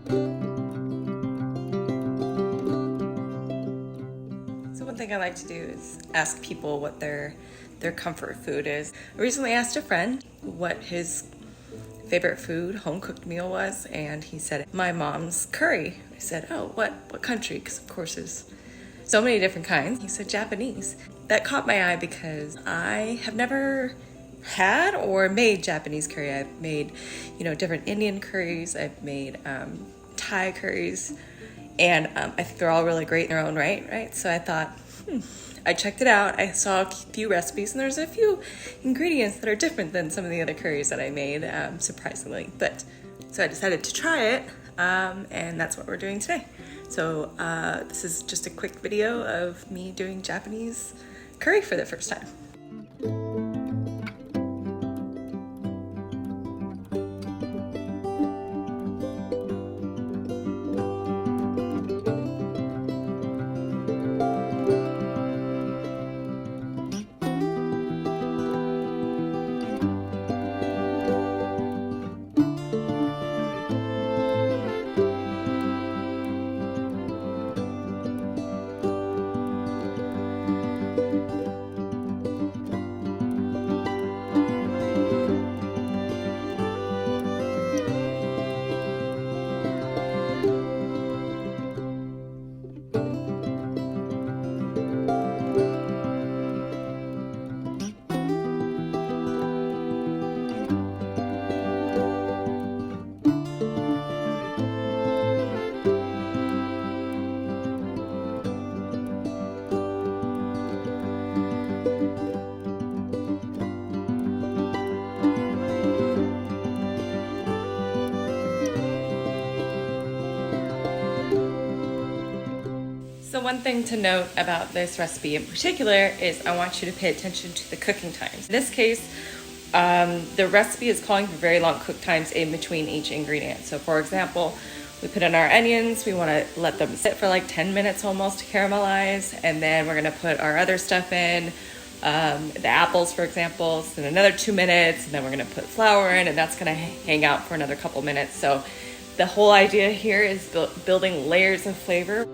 So one thing I like to do is ask people what their comfort food is. I recently asked a friend what his favorite food, home-cooked meal was, and he said, my mom's curry. I said, oh, what country? Because of course there's so many different kinds. He said Japanese. That caught my eye because I have never had or made Japanese curry. I've made, different Indian curries. I've made Thai curries, and I think they're all really great in their own right? So I thought, I checked it out. I saw a few recipes, and there's a few ingredients that are different than some of the other curries that I made, surprisingly. So I decided to try it, and that's what we're doing today. So this is just a quick video of me doing Japanese curry for the first time. So one thing to note about this recipe in particular is I want you to pay attention to the cooking times. In this case, the recipe is calling for very long cook times in between each ingredient. So for example, we put in our onions, we want to let them sit for like 10 minutes almost to caramelize, and then we're going to put our other stuff in, the apples for example, in another 2 minutes, and then we're going to put flour in, and that's going to hang out for another couple minutes. So the whole idea here is building layers of flavor.